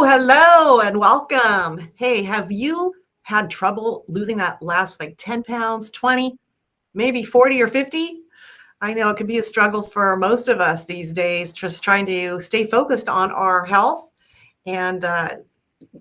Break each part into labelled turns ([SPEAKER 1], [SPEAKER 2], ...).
[SPEAKER 1] Hello, and welcome. Hey, have you had trouble losing that last 10 pounds, 20, maybe 40 or 50? I know it can be a struggle for most of us these days, just trying to stay focused on our health and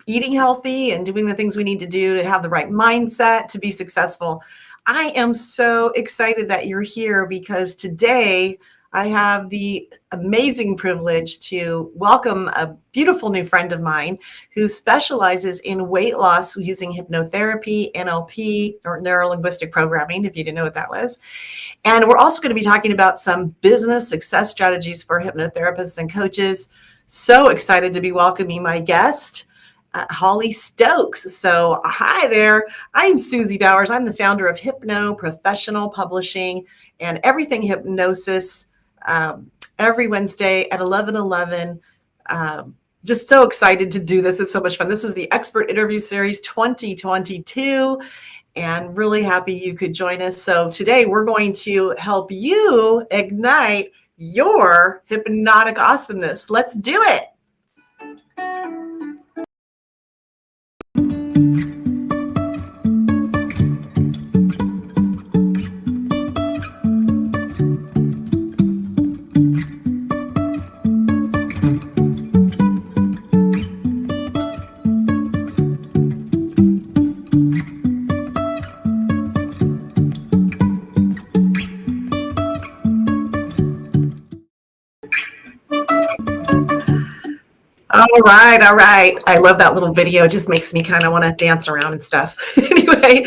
[SPEAKER 1] eating healthy and doing the things we need to do to have the right mindset to be successful. I am so excited that you're here because today I have the amazing privilege to welcome a beautiful new friend of mine who specializes in weight loss using hypnotherapy, NLP, or neuro-linguistic programming, if you didn't know what that was. And we're also going to be talking about some business success strategies for hypnotherapists and coaches. So excited to be welcoming my guest, Holly Stokes. So hi there. I'm Susie Bowers. I'm the founder of HypnoProfessional Publishing and Everything Hypnosis every Wednesday at 11:11. Just so excited to do this. It's so much fun. This is the Expert Interview Series 2022 and really happy you could join us. So today we're going to help you ignite your hypnotic awesomeness. Let's do it. All right. I love that little video. It just makes me kind of want to dance around and stuff. Anyway,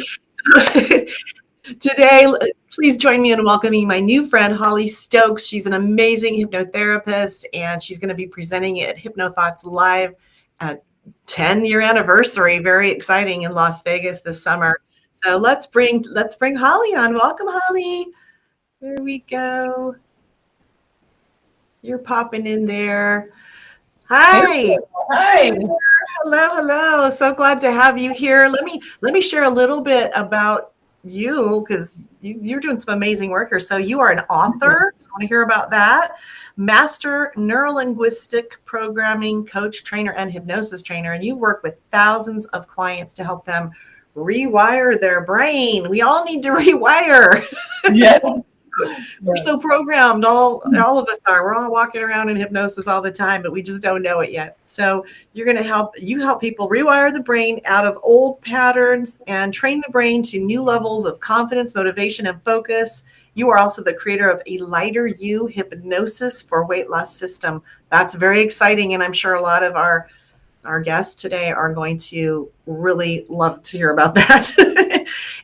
[SPEAKER 1] today, please join me in welcoming my new friend, Holly Stokes. She's an amazing hypnotherapist, and she's going to be presenting at HypnoThoughts Live at 10-year anniversary. Very exciting in Las Vegas this summer. So let's bring Holly on. Welcome, Holly. There we go. You're popping in there. Hi.
[SPEAKER 2] Hi.
[SPEAKER 1] Hello. So glad to have you here. Let me share a little bit about you because you're doing some amazing work here. So you are an author. So I want to hear about that. Master Neurolinguistic Programming Coach, Trainer, and Hypnosis Trainer. And you work with thousands of clients to help them rewire their brain. We all need to rewire.
[SPEAKER 2] Yes.
[SPEAKER 1] We're so programmed. All of us are. We're all walking around in hypnosis all the time, but we just don't know it yet. So you're going to help people rewire the brain out of old patterns and train the brain to new levels of confidence, motivation, and focus. You are also the creator of a Lighter You hypnosis for weight loss system. That's very exciting, and I'm sure a lot of our guests today are going to really love to hear about that.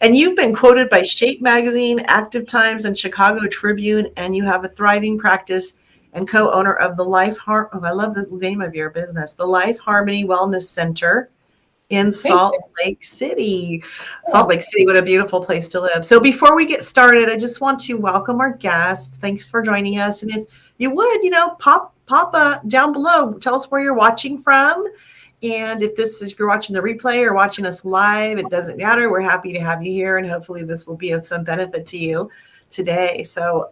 [SPEAKER 1] And you've been quoted by Shape Magazine, Active Times, and Chicago Tribune, and you have a thriving practice and co-owner of the I love the name of your business, the Life Harmony Wellness Center in Salt Lake City. Salt Lake City, what a beautiful place to live. So before we get started, I just want to welcome our guests. Thanks for joining us. And if you would, pop down below, tell us where you're watching from. And if you're watching the replay or watching us live, it doesn't matter. We're happy to have you here, and hopefully this will be of some benefit to you today. So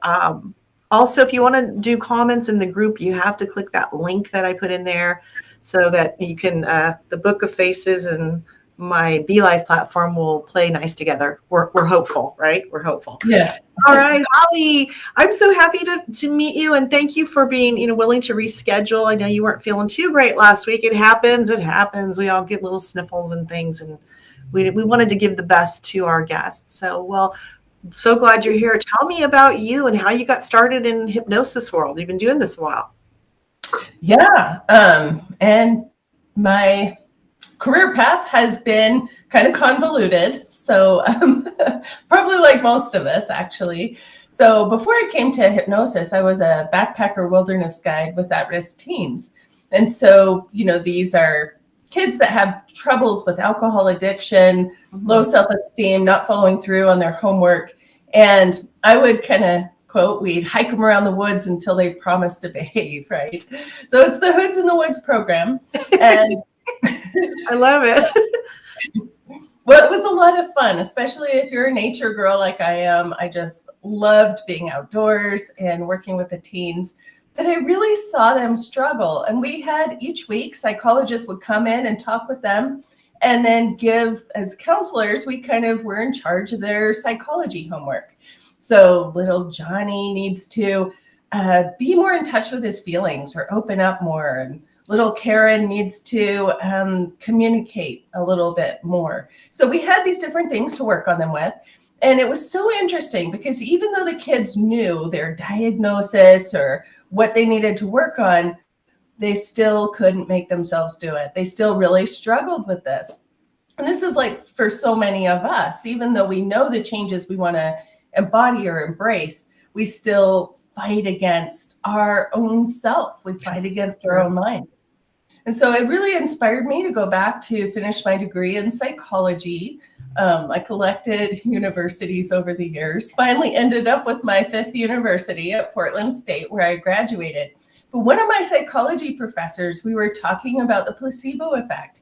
[SPEAKER 1] also, if you want to do comments in the group, you have to click that link that I put in there so that you can, the Book of Faces and my Be Life platform will play nice together. We're hopeful, right? We're hopeful.
[SPEAKER 2] Yeah.
[SPEAKER 1] All right, Holly, I'm so happy to meet you, and thank you for being willing to reschedule. I know you weren't feeling too great last week. It happens. We all get little sniffles and things, and we wanted to give the best to our guests. So glad you're here. Tell me about you and how you got started in hypnosis world. You've been doing this a while.
[SPEAKER 2] Yeah. And my career path has been kind of convoluted. So probably like most of us, actually. So before I came to hypnosis, I was a backpacker wilderness guide with at-risk teens. And so, these are kids that have troubles with alcohol addiction, low self-esteem, not following through on their homework. And I would kind of quote, we'd hike them around the woods until they promised to behave, right? So it's the Hoods in the Woods program. And
[SPEAKER 1] I love it.
[SPEAKER 2] Well, it was a lot of fun, especially if you're a nature girl like I am. I just loved being outdoors and working with the teens. But I really saw them struggle. And we had each week, psychologists would come in and talk with them and then give, as counselors, we kind of were in charge of their psychology homework. So little Johnny needs to be more in touch with his feelings or open up more. And little Karen needs to communicate a little bit more. So we had these different things to work on them with. And it was so interesting because even though the kids knew their diagnosis or what they needed to work on, they still couldn't make themselves do it. They still really struggled with this. And this is like for so many of us, even though we know the changes we want to embody or embrace, we still fight against our own self. We fight against our own mind. And so it really inspired me to go back to finish my degree in psychology. I collected universities over the years, finally ended up with my 5th university at Portland State, where I graduated. But one of my psychology professors, we were talking about the placebo effect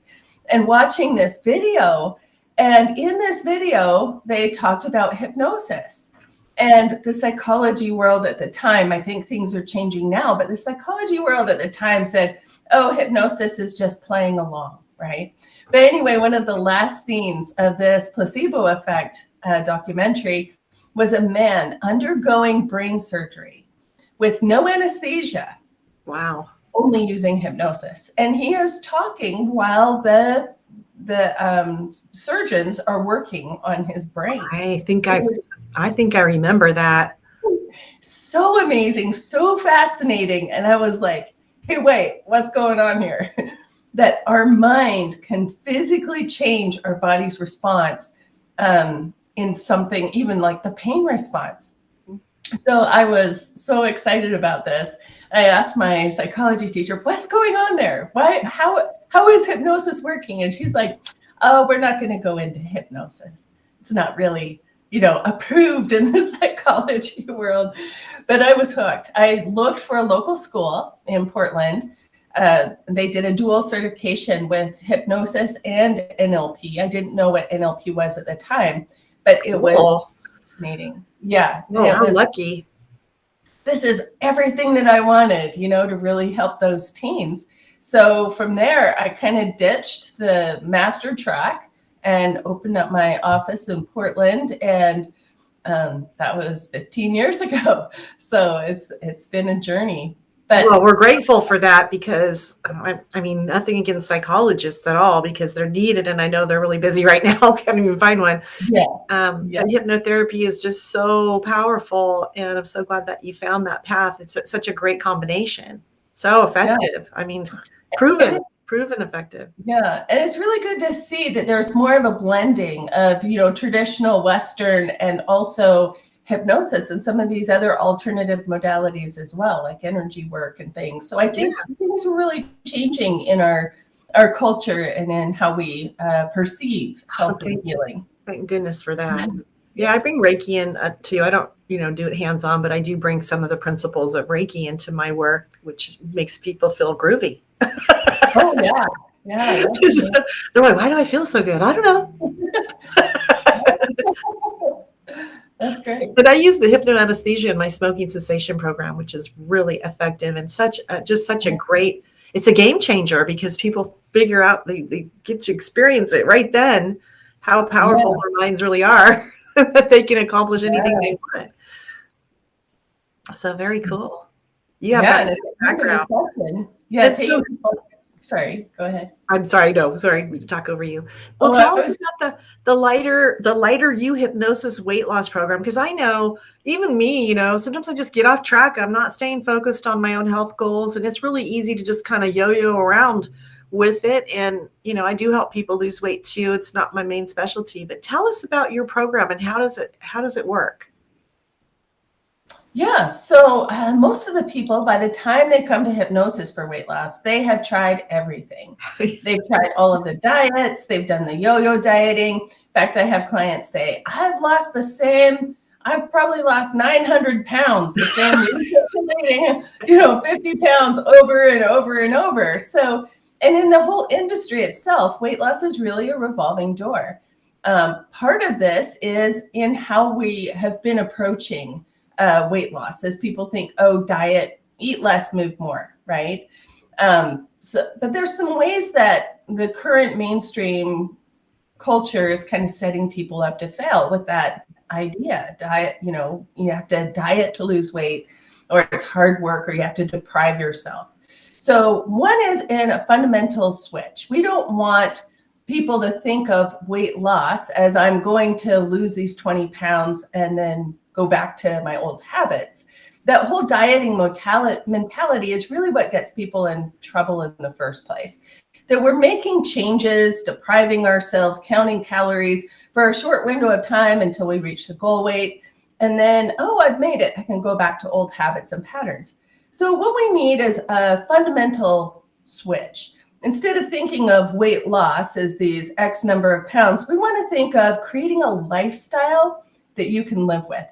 [SPEAKER 2] and watching this video. And in this video, they talked about hypnosis. And the psychology world at the time, I think things are changing now, but the psychology world at the time said, oh, hypnosis is just playing along, right? But anyway, one of the last scenes of this placebo effect documentary was a man undergoing brain surgery with no anesthesia.
[SPEAKER 1] Wow.
[SPEAKER 2] Only using hypnosis. And he is talking while the surgeons are working on his brain.
[SPEAKER 1] I think I remember that.
[SPEAKER 2] So amazing, so fascinating. And I was like, hey, wait, what's going on here? That our mind can physically change our body's response in something, even like the pain response. So I was so excited about this. I asked my psychology teacher, what's going on there? How is hypnosis working? And she's like, oh, we're not going to go into hypnosis. It's not really, approved in the psychology world. But I was hooked. I looked for a local school in Portland. They did a dual certification with hypnosis and NLP. I didn't know what NLP was at the time, but it was fascinating. Yeah.
[SPEAKER 1] Oh, how lucky.
[SPEAKER 2] This is everything that I wanted, to really help those teens. So from there, I kind of ditched the master track and opened up my office in Portland. And that was 15 years ago. So it's been a journey. But
[SPEAKER 1] well, we're grateful for that because I mean, nothing against psychologists at all because they're needed. And I know they're really busy right now. Can't even find one.
[SPEAKER 2] Yes.
[SPEAKER 1] But hypnotherapy is just so powerful. And I'm so glad that you found that path. It's such a great combination. So effective. Yeah. I mean, proven effective.
[SPEAKER 2] Yeah. And it's really good to see that there's more of a blending of, traditional Western and also hypnosis and some of these other alternative modalities as well, like energy work and things. So I think things are really changing in our culture and in how we perceive health and healing.
[SPEAKER 1] Thank goodness for that. Yeah, I bring Reiki in too. I don't, do it hands-on, but I do bring some of the principles of Reiki into my work, which makes people feel groovy.
[SPEAKER 2] Oh, yeah. Yeah.
[SPEAKER 1] They're like, why do I feel so good? I don't know.
[SPEAKER 2] That's great.
[SPEAKER 1] But I use the hypnoanesthesia in my smoking cessation program, which is really effective and such a great, it's a game changer because people figure out, they get to experience it right then, how powerful their minds really are, that they can accomplish anything they want. So very cool. You have that background.
[SPEAKER 2] Yeah. Sorry, go ahead.
[SPEAKER 1] I'm sorry. No, sorry to talk over you. Well, tell us about the lighter you hypnosis weight loss program. Because I know even me, sometimes I just get off track. I'm not staying focused on my own health goals. And it's really easy to just kind of yo-yo around with it. And, I do help people lose weight too. It's not my main specialty, but tell us about your program and how does it work?
[SPEAKER 2] Yeah. So most of the people, by the time they come to hypnosis for weight loss, they have tried everything. They've tried all of the diets. They've done the yo-yo dieting. In fact, I have clients say, I've probably lost 900 pounds, the same, 50 pounds over and over and over. So, and in the whole industry itself, weight loss is really a revolving door. Part of this is in how we have been approaching weight loss, as people think, oh, diet, eat less, move more, right? But there's some ways that the current mainstream culture is kind of setting people up to fail with that idea. Diet, you have to diet to lose weight, or it's hard work, or you have to deprive yourself. So one is in a fundamental switch. We don't want people to think of weight loss as I'm going to lose these 20 pounds and then go back to my old habits. That whole dieting mentality is really what gets people in trouble in the first place. That we're making changes, depriving ourselves, counting calories for a short window of time until we reach the goal weight. And then, oh, I've made it. I can go back to old habits and patterns. So what we need is a fundamental switch. Instead of thinking of weight loss as these X number of pounds, we want to think of creating a lifestyle that you can live with.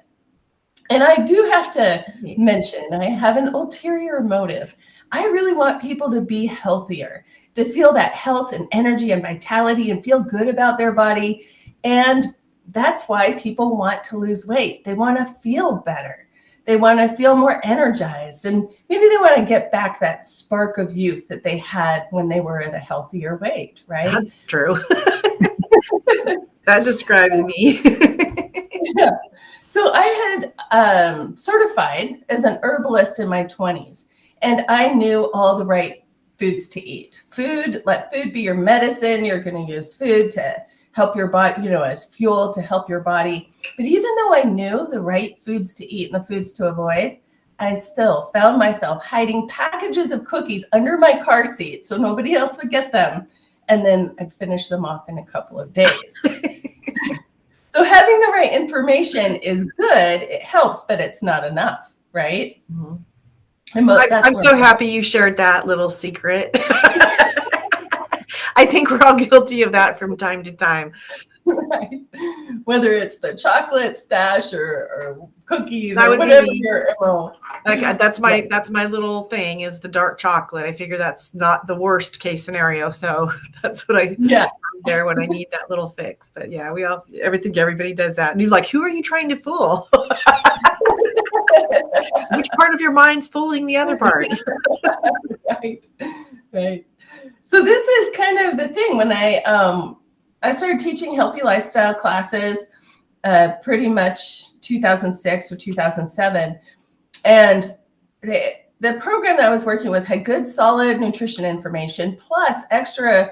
[SPEAKER 2] And I do have to mention, I have an ulterior motive. I really want people to be healthier, to feel that health and energy and vitality and feel good about their body. And that's why people want to lose weight. They want to feel better. They want to feel more energized. And maybe they want to get back that spark of youth that they had when they were at a healthier weight, right?
[SPEAKER 1] That's true. That describes me.
[SPEAKER 2] Yeah. So I had certified as an herbalist in my 20s, and I knew all the right foods to eat. Let food be your medicine. You're going to use food to help your body, as fuel to help your body. But even though I knew the right foods to eat and the foods to avoid, I still found myself hiding packages of cookies under my car seat so nobody else would get them. And then I'd finish them off in a couple of days. So having the right information is good. It helps, but it's not enough, right?
[SPEAKER 1] Mm-hmm. I'm so happy you shared that little secret. I think we're all guilty of that from time to time.
[SPEAKER 2] Right. Whether it's the chocolate stash or cookies or whatever your MO.
[SPEAKER 1] That's my little thing is the dark chocolate. I figure that's not the worst case scenario. So that's what I there when I need that little fix. But yeah, everybody does that. And you're like, who are you trying to fool? Which part of your mind's fooling the other part?
[SPEAKER 2] Right. So this is kind of the thing when I started teaching healthy lifestyle classes pretty much 2006 or 2007. And the program that I was working with had good, solid nutrition information, plus extra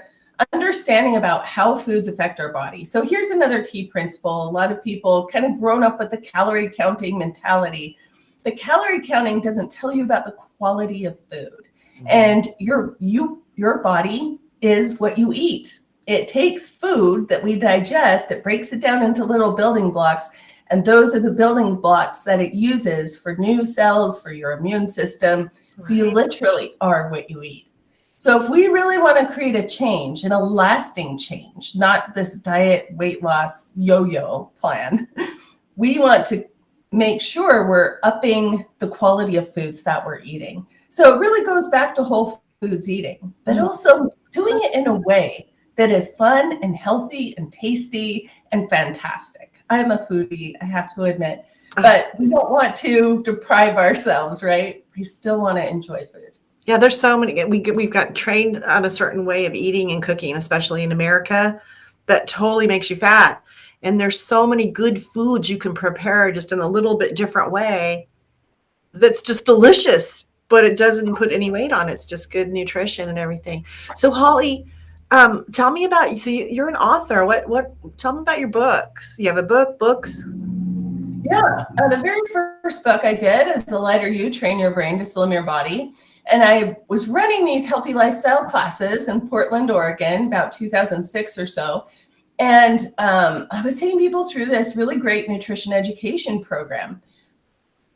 [SPEAKER 2] understanding about how foods affect our body. So here's another key principle. A lot of people kind of grown up with the calorie counting mentality. The calorie counting doesn't tell you about the quality of food. And your body is what you eat. It takes food that we digest, it breaks it down into little building blocks, and those are the building blocks that it uses for new cells, for your immune system. So you literally are what you eat. So if we really want to create a change and a lasting change, not this diet weight loss yo-yo plan, we want to make sure we're upping the quality of foods that we're eating. So it really goes back to whole foods eating, but also doing it in a way that is fun and healthy and tasty and fantastic. I'm a foodie, I have to admit, but we don't want to deprive ourselves, right? We still want to enjoy food.
[SPEAKER 1] Yeah, there's so many. We've got trained on a certain way of eating and cooking, especially in America, that totally makes you fat. And there's so many good foods you can prepare just in a little bit different way that's just delicious, but it doesn't put any weight on it. It's just good nutrition and everything. So Holly, tell me about, so you're an author. Tell me about your books. You have a books?
[SPEAKER 2] Yeah. The very first book I did is The Lighter You, Train Your Brain to Slim Your Body. And I was running these healthy lifestyle classes in Portland, Oregon, about 2006 or so. And I was taking people through this really great nutrition education program.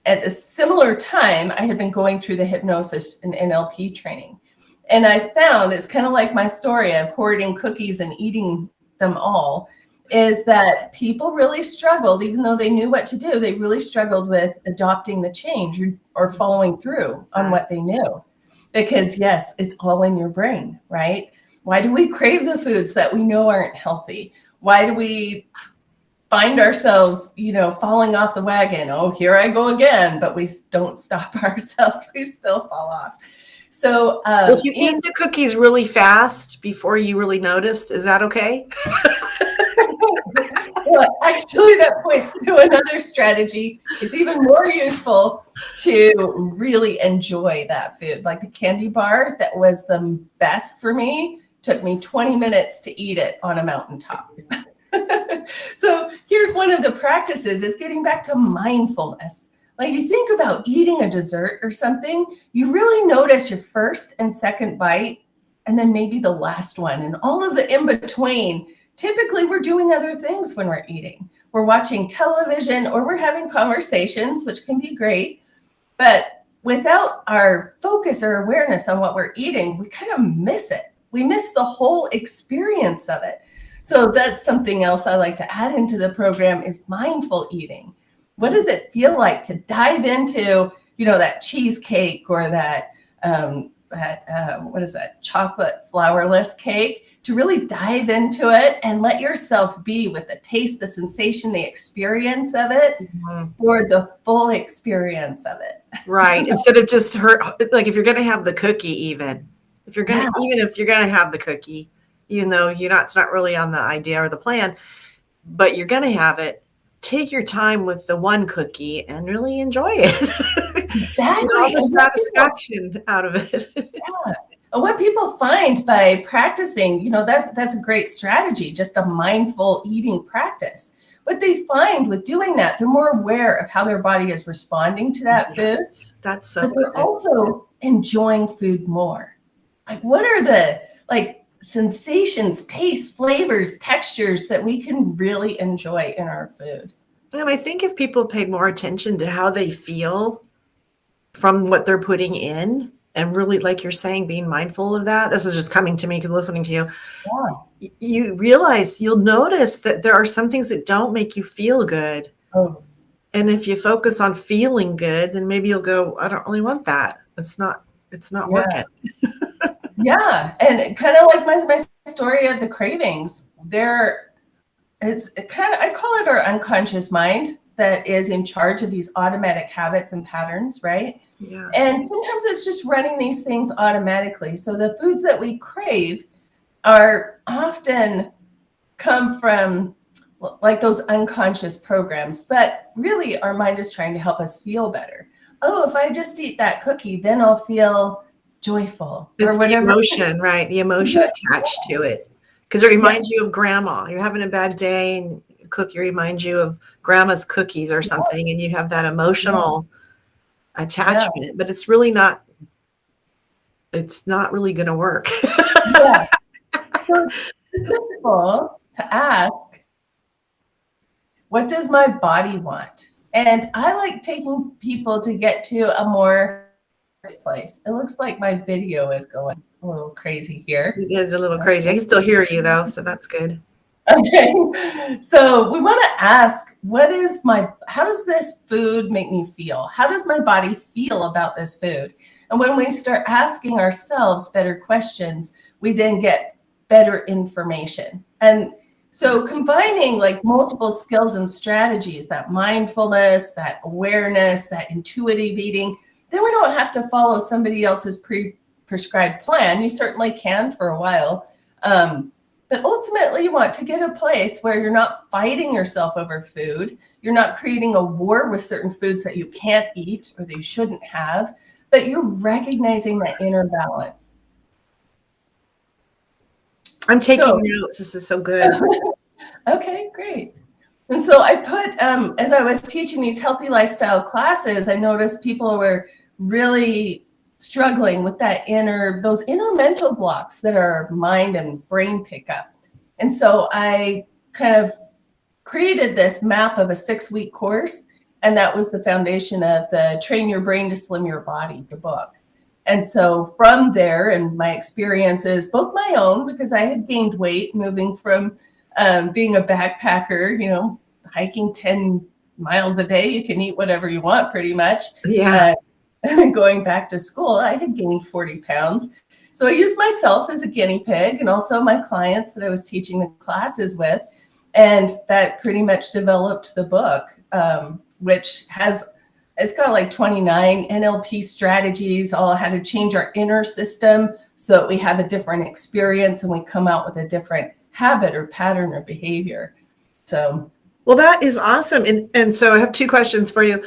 [SPEAKER 2] At a similar time, I had been going through the hypnosis and NLP training. And I found, it's kind of like my story of hoarding cookies and eating them all, is that people really struggled, even though they knew what to do, they really struggled with adopting the change or following through on what they knew. Because yes, it's all in your brain, right? Why do we crave the foods that we know aren't healthy? Why do we find ourselves, falling off the wagon? Oh, here I go again, but we don't stop ourselves. We still fall off. So
[SPEAKER 1] if you eat the cookies really fast before you really noticed, is that okay?
[SPEAKER 2] Well, actually, that points to another strategy. It's even more useful to really enjoy that food. Like the candy bar that was the best for me, took me 20 minutes to eat it on a mountaintop. So here's one of the practices is getting back to mindfulness. Like you think about eating a dessert or something, you really notice your first and second bite, and then maybe the last one, and all of the in between. Typically, we're doing other things when we're eating. We're watching television or we're having conversations, which can be great. But without our focus or awareness on what we're eating, we kind of miss it. We miss the whole experience of it. So that's something else I like to add into the program is mindful eating. What does it feel like to dive into, that cheesecake or that what is that, chocolate flourless cake, to really dive into it and let yourself be with the taste, the sensation, the experience of it for the full experience of it.
[SPEAKER 1] Right. Instead of just like if you're going to have the cookie, even if you're going to have the cookie, even though it's not really on the idea or the plan, but you're going to have it, take your time with the one cookie and really enjoy it.
[SPEAKER 2] Exactly.
[SPEAKER 1] All the satisfaction out of it.
[SPEAKER 2] Yeah. And what people find by practicing, that's a great strategy, just a mindful eating practice. What they find with doing that, they're more aware of how their body is responding to that food.
[SPEAKER 1] That's so
[SPEAKER 2] but they're
[SPEAKER 1] good.
[SPEAKER 2] Also enjoying food more. Like what are the sensations, tastes, flavors, textures that we can really enjoy in our food?
[SPEAKER 1] And I think if people paid more attention to how they feel from what they're putting in, and really, like you're saying, being mindful of that. This is just coming to me because listening to you. Yeah. You'll notice that there are some things that don't make you feel good.
[SPEAKER 2] Oh.
[SPEAKER 1] And if you focus on feeling good, then maybe you'll go, I don't really want that. It's not working.
[SPEAKER 2] Yeah. And kind of like my story of the cravings, I call it our unconscious mind that is in charge of these automatic habits and patterns, right?
[SPEAKER 1] Yeah.
[SPEAKER 2] And sometimes it's just running these things automatically. So the foods that we crave are often come from like those unconscious programs, but really our mind is trying to help us feel better. Oh, if I just eat that cookie, then I'll feel joyful.
[SPEAKER 1] It's the emotion, right? The emotion attached to it. Because it reminds you of grandma. You're having a bad day and cookie reminds you of grandma's cookies or something, and you have that emotional attachment, but it's really not really going to work.
[SPEAKER 2] Yeah. So it's useful to ask, what does my body want? And I like taking people to get to a more place. It looks like my video is going a little crazy here.
[SPEAKER 1] It is a little crazy. I can still hear you though, so that's good.
[SPEAKER 2] Okay. So we want to ask, how does this food make me feel? How does my body feel about this food? And when we start asking ourselves better questions, we then get better information. And so combining like multiple skills and strategies, that mindfulness, that awareness, that intuitive eating, then we don't have to follow somebody else's prescribed plan. You certainly can for a while. But ultimately, you want to get a place where you're not fighting yourself over food. You're not creating a war with certain foods that you can't eat or that you shouldn't have, but you're recognizing that inner balance.
[SPEAKER 1] I'm taking notes. This is so good.
[SPEAKER 2] Okay, great. And so I put, as I was teaching these healthy lifestyle classes, I noticed people were really struggling with those inner mental blocks that our mind and brain pick up. And so I kind of created this map of a 6-week course, and that was the foundation of the Train Your Brain to Slim Your Body, the book. And so from there, and my experiences, both my own, because I had gained weight moving from being a backpacker, hiking 10 miles a day, you can eat whatever you want pretty much.
[SPEAKER 1] Yeah.
[SPEAKER 2] Going back to school, I had gained 40 pounds. So I used myself as a guinea pig and also my clients that I was teaching the classes with. And that pretty much developed the book, which it's got like 29 NLP strategies, all how to change our inner system so that we have a different experience and we come out with a different habit or pattern or behavior. So,
[SPEAKER 1] well, that is awesome. And so I have two questions for you.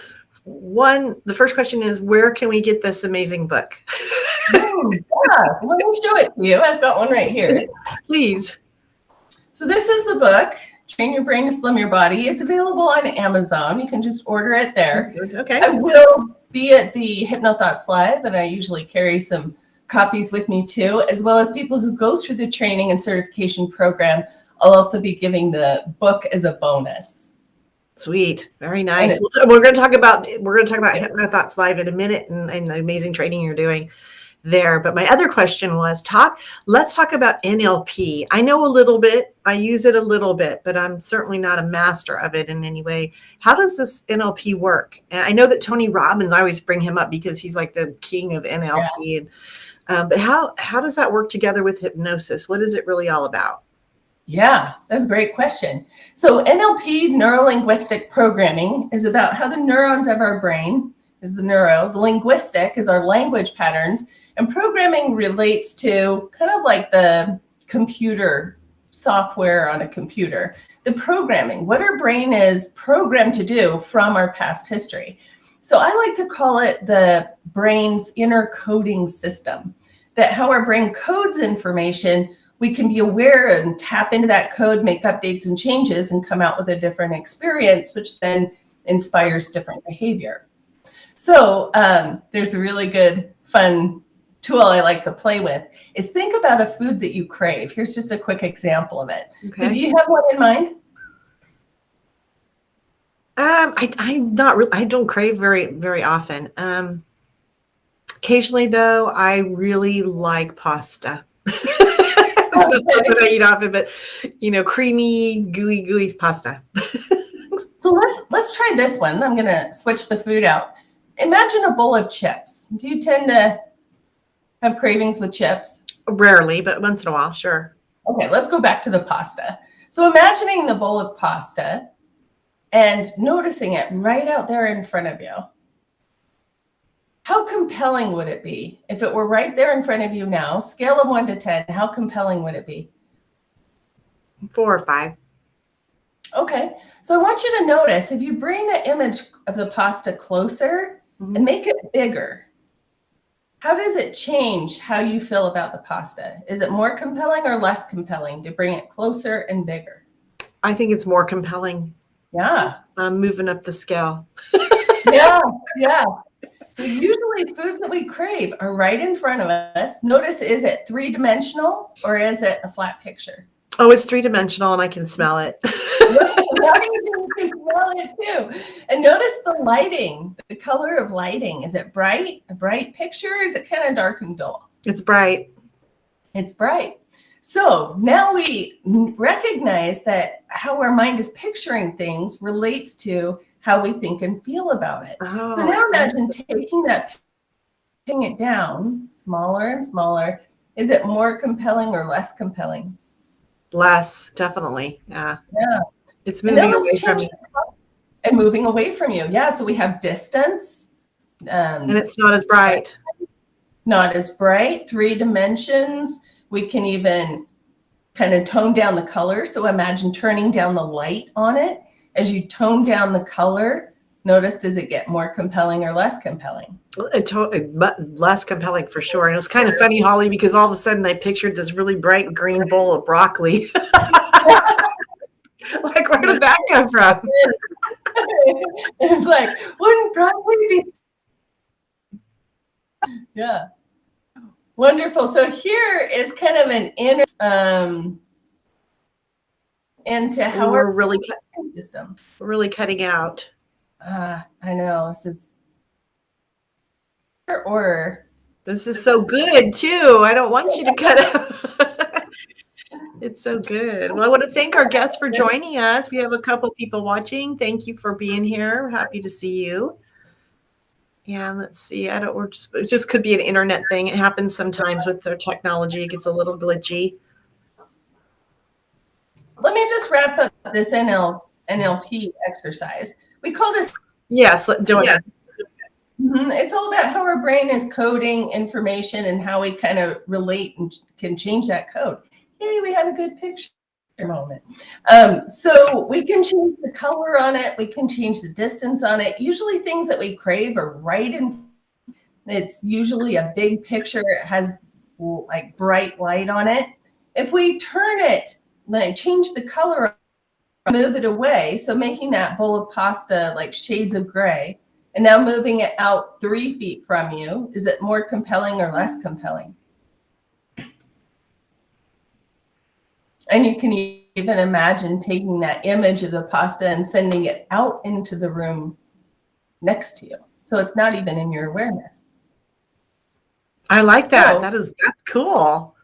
[SPEAKER 1] One, the first question is, where can we get this amazing book?
[SPEAKER 2] yeah, let me show it to you. I've got one right here.
[SPEAKER 1] Please.
[SPEAKER 2] So this is the book, Train Your Brain to Slim Your Body. It's available on Amazon. You can just order it there.
[SPEAKER 1] Okay.
[SPEAKER 2] I will be at the HypnoThoughts Live, and I usually carry some copies with me too, as well as people who go through the training and certification program. I'll also be giving the book as a bonus.
[SPEAKER 1] Sweet. Very nice. We're going to talk about HypnoThoughts Live in a minute and the amazing training you're doing there. But my other question was, let's talk about NLP. I know a little bit. I use it a little bit, but I'm certainly not a master of it in any way. How does this NLP work? And I know that Tony Robbins, I always bring him up because he's like the king of NLP. Yeah. But how does that work together with hypnosis? What is it really all about?
[SPEAKER 2] Yeah, that's a great question. So NLP, neuro-linguistic programming, is about how the neurons of our brain is the neuro, the linguistic is our language patterns, and programming relates to kind of like the computer software on a computer, the programming, what our brain is programmed to do from our past history. So I like to call it the brain's inner coding system, that how our brain codes information, we can be aware and tap into that code, make updates and changes, and come out with a different experience, which then inspires different behavior. So there's a really good, fun tool I like to play with is think about a food that you crave. Here's just a quick example of it. Okay. So do you have one in mind?
[SPEAKER 1] I'm not really, I don't crave very, very often. Occasionally though, I really like pasta. It's not something I eat often, but creamy, gooey pasta.
[SPEAKER 2] So let's try this one. I'm gonna switch the food out. Imagine a bowl of chips. Do you tend to have cravings with chips?
[SPEAKER 1] Rarely, but once in a while, sure.
[SPEAKER 2] Okay, let's go back to the pasta. So imagining the bowl of pasta and noticing it right out there in front of you. How compelling would it be if it were right there in front of you now? Scale of 1 to 10, how compelling would it be?
[SPEAKER 1] 4 or 5.
[SPEAKER 2] Okay, so I want you to notice if you bring the image of the pasta closer and make it bigger, how does it change how you feel about the pasta? Is it more compelling or less compelling to bring it closer and bigger?
[SPEAKER 1] I think it's more compelling.
[SPEAKER 2] Yeah.
[SPEAKER 1] I'm moving up the scale.
[SPEAKER 2] Yeah. So usually foods that we crave are right in front of us. Notice, is it 3-dimensional or is it a flat picture?
[SPEAKER 1] Oh, it's 3-dimensional and I can smell it.
[SPEAKER 2] You can smell it too. And notice the lighting, the color of lighting. Is it bright, a bright picture, or is it kind of dark and dull?
[SPEAKER 1] It's bright.
[SPEAKER 2] It's bright. So now we recognize that how our mind is picturing things relates to how we think and feel about it. Oh, so now imagine taking that, pinning it down smaller and smaller. Is it more compelling or less compelling?
[SPEAKER 1] Less, definitely. Yeah. It's moving away from you.
[SPEAKER 2] And moving away from you. Yeah. So we have distance.
[SPEAKER 1] And it's not as bright.
[SPEAKER 2] Not as bright. 3 dimensions. We can even kind of tone down the color. So imagine turning down the light on it. As you tone down the color, notice, does it get more compelling or less compelling?
[SPEAKER 1] Less compelling for sure. And it was kind of funny, Holly, because all of a sudden I pictured this really bright green bowl of broccoli. Like, where does that come from?
[SPEAKER 2] It's like, wouldn't broccoli be? Yeah. Wonderful. So here is kind of an inner into how
[SPEAKER 1] we're really system. We're really cutting out.
[SPEAKER 2] I know.
[SPEAKER 1] This is so good too. I don't want you to cut out. It's so good. Well, I want to thank our guests for joining us. We have a couple people watching. Thank you for being here. We're happy to see you. Yeah, let's see. It just could be an internet thing. It happens sometimes with their technology. It gets a little glitchy.
[SPEAKER 2] Let me just wrap up this NLP exercise. We call this.
[SPEAKER 1] Yes, do it.
[SPEAKER 2] It's all about how our brain is coding information and how we kind of relate and can change that code. Yay, we had a good picture moment. So we can change the color on it. We can change the distance on it. Usually things that we crave are right in. It's usually a big picture. It has like bright light on it. If we turn it, like change the color, move it away, so making that bowl of pasta like shades of gray, and now moving it out 3 feet from you, is it more compelling or less compelling? And you can even imagine taking that image of the pasta and sending it out into the room next to you. So it's not even in your awareness.
[SPEAKER 1] I like that. That's cool.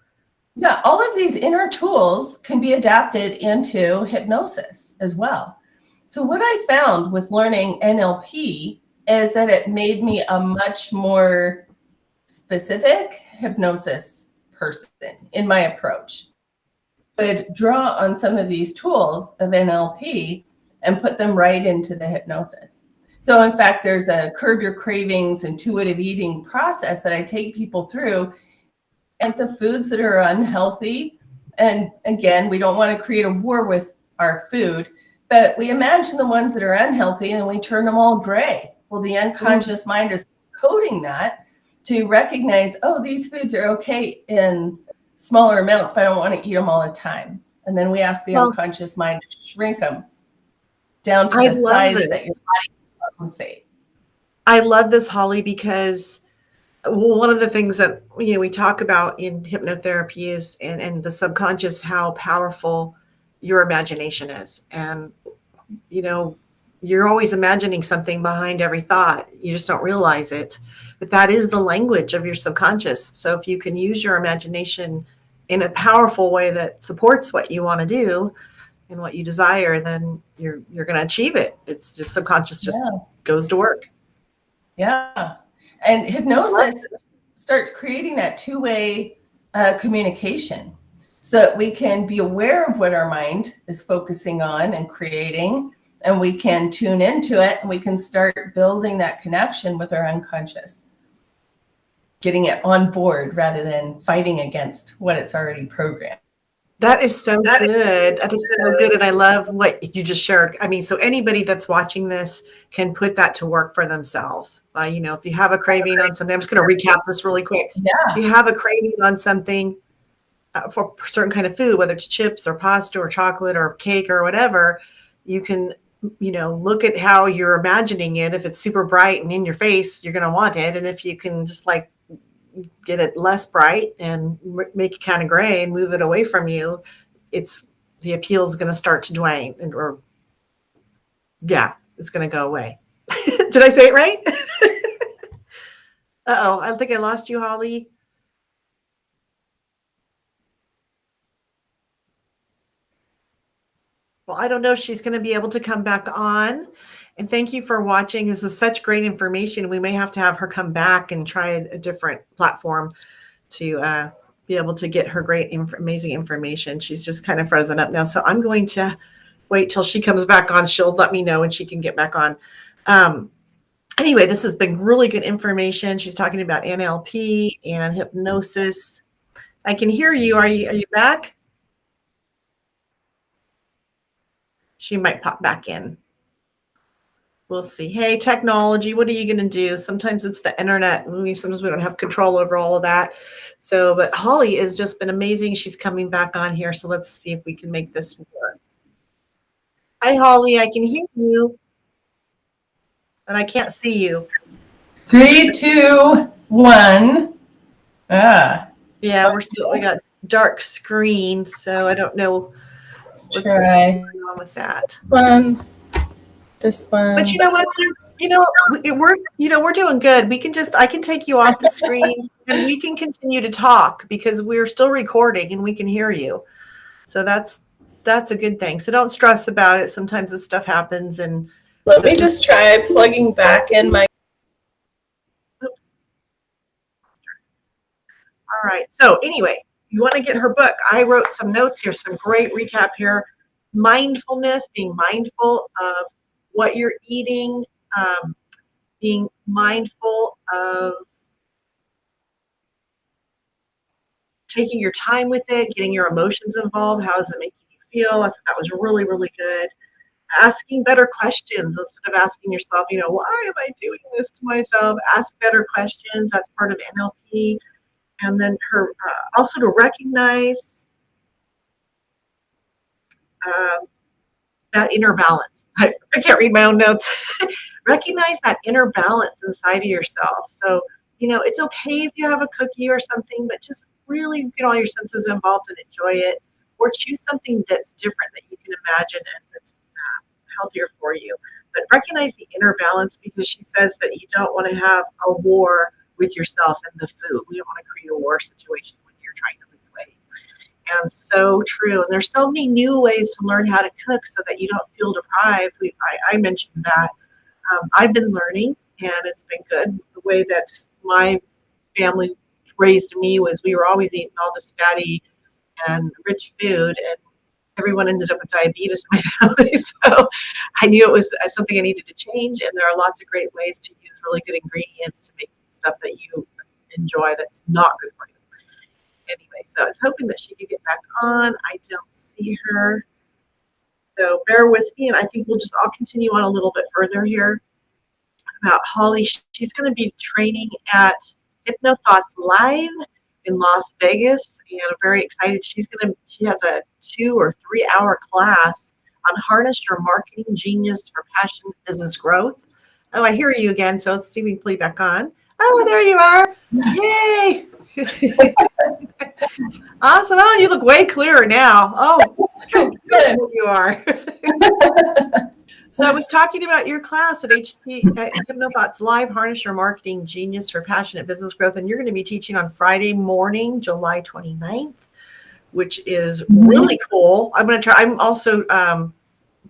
[SPEAKER 2] Yeah, all of these inner tools can be adapted into hypnosis as well. So what I found with learning NLP is that it made me a much more specific hypnosis person in my approach. I would draw on some of these tools of NLP and put them right into the hypnosis. So in fact, there's a curb your cravings, intuitive eating process that I take people through, and the foods that are unhealthy. And again, we don't want to create a war with our food, but we imagine the ones that are unhealthy and we turn them all gray. Well, the unconscious mind is coding that to recognize, oh, these foods are okay in smaller amounts, but I don't want to eat them all the time. And then we ask the unconscious mind to shrink them down to the size that your body can compensate.
[SPEAKER 1] I love this, Holly, because one of the things that we talk about in hypnotherapy is and the subconscious, how powerful your imagination is. And you're always imagining something behind every thought. You just don't realize it. But that is the language of your subconscious. So if you can use your imagination in a powerful way that supports what you want to do and what you desire, then you're going to achieve it. It's just subconscious just goes to work.
[SPEAKER 2] Yeah. And hypnosis starts creating that two-way communication so that we can be aware of what our mind is focusing on and creating, and we can tune into it, and we can start building that connection with our unconscious, getting it on board rather than fighting against what it's already programmed.
[SPEAKER 1] That is so good. That is so good. And I love what you just shared. I mean, so anybody that's watching this can put that to work for themselves. If you have a craving on something, I'm just going to recap this really quick.
[SPEAKER 2] Yeah.
[SPEAKER 1] If you have a craving on something for a certain kind of food, whether it's chips or pasta or chocolate or cake or whatever, you can, look at how you're imagining it. If it's super bright and in your face, you're going to want it. And if you can just get it less bright and make it kind of gray and move it away from you, the appeal is going to start to wane, it's going to go away. Did I say it right? Uh-oh, I think I lost you, Holly. Well, I don't know if she's going to be able to come back on. And thank you for watching. This is such great information. We may have to have her come back and try a different platform to be able to get her great, amazing information. She's just kind of frozen up now. So I'm going to wait till she comes back on. She'll let me know when she can get back on. Anyway, this has been really good information. She's talking about NLP and hypnosis. I can hear you. Are you back? She might pop back in. We'll see. Hey, technology, what are you going to do? Sometimes it's the internet. Sometimes we don't have control over all of that. But Holly has just been amazing. She's coming back on here. So let's see if we can make this work. Hi, Holly. I can hear you. And I can't see you.
[SPEAKER 2] 3, 2, 1.
[SPEAKER 1] Yeah, we got dark screen. So I don't know
[SPEAKER 2] what's going
[SPEAKER 1] on with that.
[SPEAKER 2] This one.
[SPEAKER 1] But you know what? We're doing good. I can take you off the screen and we can continue to talk because we're still recording and we can hear you. So that's a good thing. So don't stress about it. Sometimes this stuff happens. And
[SPEAKER 2] let me just try plugging back in my
[SPEAKER 1] All right. So anyway, you want to get her book. I wrote some notes here, some great recap here. Mindfulness, being mindful of what you're eating, being mindful of taking your time with it, getting your emotions involved. How is it making you feel? I thought that was really, really good. Asking better questions instead of asking yourself, why am I doing this to myself? Ask better questions. That's part of NLP. And then her also to recognize um, that inner balance. I can't read my own notes. Recognize that inner balance inside of yourself. So, it's okay if you have a cookie or something, but just really get all your senses involved and enjoy it, or choose something that's different that you can imagine and that's healthier for you. But recognize the inner balance, because she says that you don't want to have a war with yourself and the food. We don't want to create a war situation when you're trying to lose weight. And so true. And there's so many new ways to learn how to cook so that you don't feel deprived. I mentioned that. I've been learning, and it's been good. The way that my family raised me was we were always eating all this fatty and rich food, and everyone ended up with diabetes in my family. So I knew it was something I needed to change. And there are lots of great ways to use really good ingredients to make stuff that you enjoy that's not good for you. Anyway, so I was hoping that she could get back on. I don't see her. So bear with me, and I think I'll continue on a little bit further here about Holly. She's going to be training at HypnoThoughts Live in Las Vegas, and I'm very excited. She has a 2 or 3 hour class on harness your marketing genius for passion business growth. Oh, I hear you again. So let's see if we can play back on. Oh, there you are. Yay. Awesome. Oh, you look way clearer now. Oh, look how beautiful you are. So I was talking about your class at HypnoThoughts Live, Harness Your Marketing Genius for Passionate Business Growth. And you're going to be teaching on Friday morning, July 29th, which is really cool. I'm also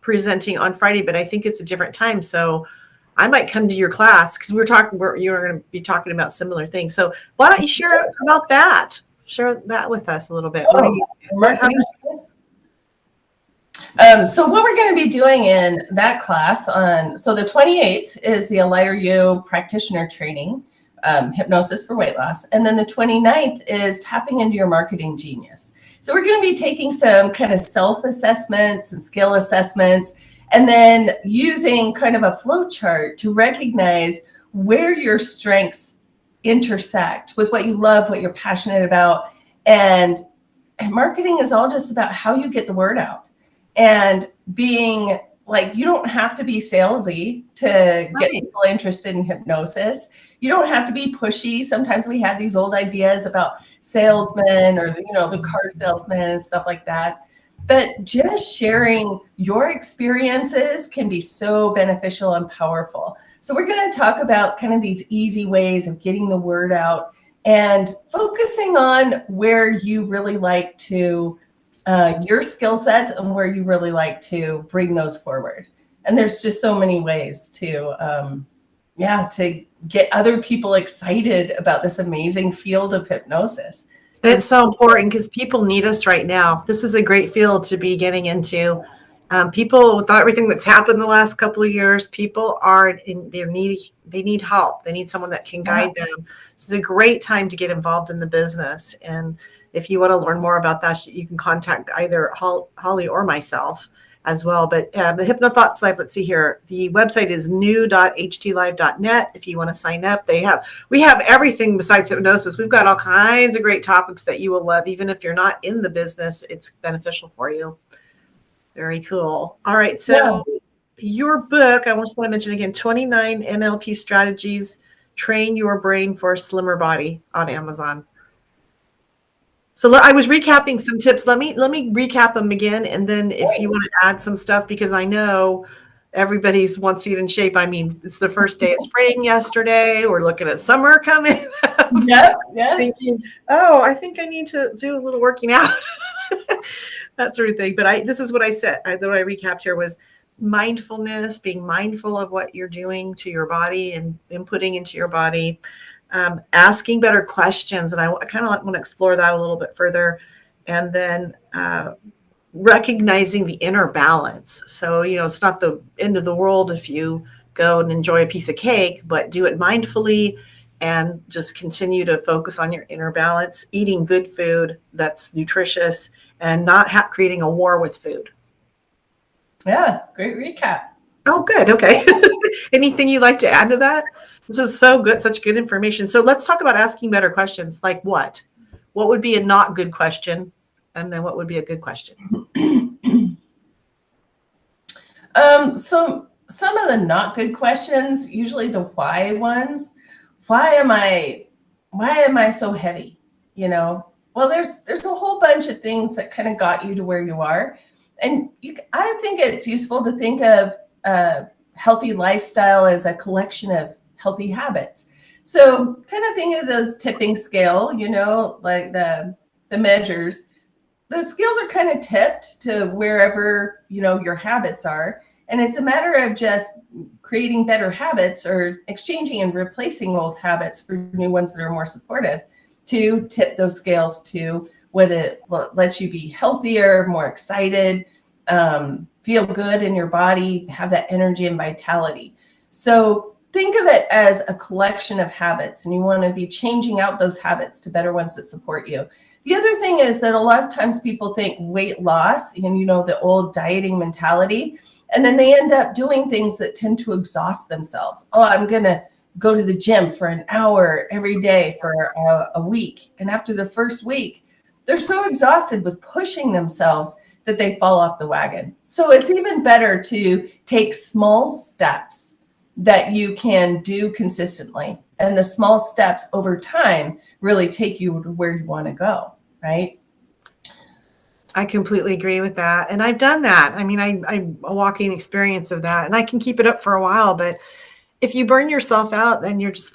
[SPEAKER 1] presenting on Friday, but I think it's a different time. So I might come to your class because you're going to be talking about similar things. So why don't you share about that? Share that with us a little bit.
[SPEAKER 2] So what we're going to be doing in that class so the 28th is the Lighter You practitioner training, hypnosis for weight loss. And then the 29th is tapping into your marketing genius. So we're going to be taking some kind of self-assessments and skill assessments, and then using kind of a flow chart to recognize where your strengths intersect with what you love, what you're passionate about. And marketing is all just about how you get the word out. And being like, you don't have to be salesy to get people interested in hypnosis. You don't have to be pushy. Sometimes we have these old ideas about salesmen or, the car salesman and stuff like that. But just sharing your experiences can be so beneficial and powerful. So we're going to talk about kind of these easy ways of getting the word out and focusing on where you really like to your skill sets and where you really like to bring those forward. And there's just so many ways to get other people excited about this amazing field of hypnosis.
[SPEAKER 1] And it's so important because people need us right now. This is a great field to be getting into. People, with everything that's happened the last couple of years, people they need help. They need someone that can guide them. So it's a great time to get involved in the business. And if you want to learn more about that, you can contact either Holly or myself as well. But the HypnoThoughts Live, let's see here. The website is new.htlive.net. If you want to sign up, we have everything besides hypnosis. We've got all kinds of great topics that you will love. Even if you're not in the business, it's beneficial for you. Very cool. All right. So your book, I just want to mention again, 29 NLP strategies, train your brain for a slimmer body on Amazon. So I was recapping some tips. Let me recap them again. And then if you want to add some stuff, because I know everybody wants to get in shape. I mean, it's the first day of spring yesterday. We're looking at summer coming.
[SPEAKER 2] Yeah.
[SPEAKER 1] Thinking, I think I need to do a little working out. That sort of thing. But this is what I said. What I recapped here was mindfulness, being mindful of what you're doing to your body and inputting into your body. asking better questions. And I kind of want to explore that a little bit further. And then recognizing the inner balance. So, it's not the end of the world if you go and enjoy a piece of cake, but do it mindfully and just continue to focus on your inner balance, eating good food that's nutritious and not creating a war with food.
[SPEAKER 2] Yeah, great recap.
[SPEAKER 1] Oh, good. Okay. Anything you'd like to add to that? This is so good, such good information. So let's talk about asking better questions. Like what? What would be a not good question? And then what would be a good question?
[SPEAKER 2] So some of the not good questions, usually the why ones. Why am I so heavy? Well, there's a whole bunch of things that kind of got you to where you are. And I think it's useful to think of a healthy lifestyle as a collection of healthy habits. So kind of think of those tipping scale, like the measures. The scales are kind of tipped to wherever, your habits are. And it's a matter of just creating better habits or exchanging and replacing old habits for new ones that are more supportive to tip those scales to what it lets you be healthier, more excited, feel good in your body, have that energy and vitality. So think of it as a collection of habits, and you want to be changing out those habits to better ones that support you. The other thing is that a lot of times people think weight loss and, the old dieting mentality, and then they end up doing things that tend to exhaust themselves. Oh, I'm going to go to the gym for an hour every day for a week. And after the first week, they're so exhausted with pushing themselves that they fall off the wagon. So it's even better to take small steps that you can do consistently. And the small steps over time really take you to where you want to go, right?
[SPEAKER 1] I completely agree with that. And I've done that. I mean, I'm a walking experience of that, and I can keep it up for a while, but if you burn yourself out, then you're just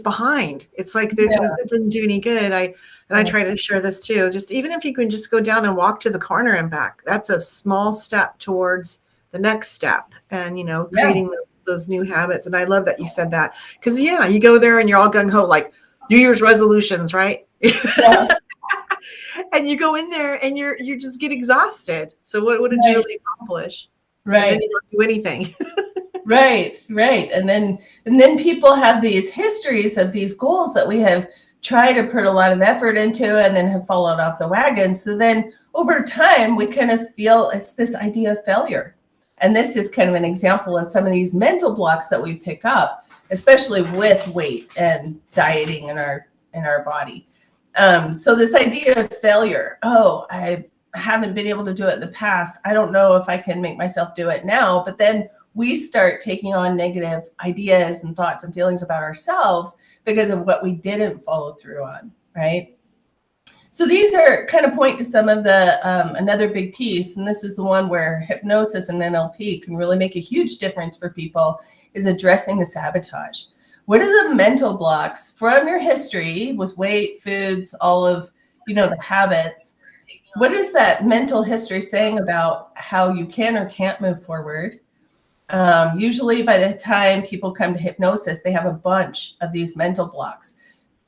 [SPEAKER 1] behind. It's like it doesn't do any good. I try to share this too. Just even if you can just go down and walk to the corner and back, that's a small step towards the next step and, creating those new habits. And I love that you said that because you go there and you're all gung ho, like New Year's resolutions, right? Yeah. And you go in there and you just get exhausted. So what did you really accomplish?
[SPEAKER 2] Right.
[SPEAKER 1] And then you don't do anything.
[SPEAKER 2] Right. And then people have these histories of these goals that we have tried to put a lot of effort into and then have fallen off the wagon. So then over time, we kind of feel it's this idea of failure. And this is kind of an example of some of these mental blocks that we pick up, especially with weight and dieting in our body. So this idea of failure, I haven't been able to do it in the past. I don't know if I can make myself do it now. But then we start taking on negative ideas and thoughts and feelings about ourselves because of what we didn't follow through on, right? So these are kind of point to some of the, another big piece, and this is the one where hypnosis and NLP can really make a huge difference for people, is addressing the sabotage. What are the mental blocks from your history with weight, foods, all of, the habits? What is that mental history saying about how you can or can't move forward? Usually by the time people come to hypnosis, they have a bunch of these mental blocks.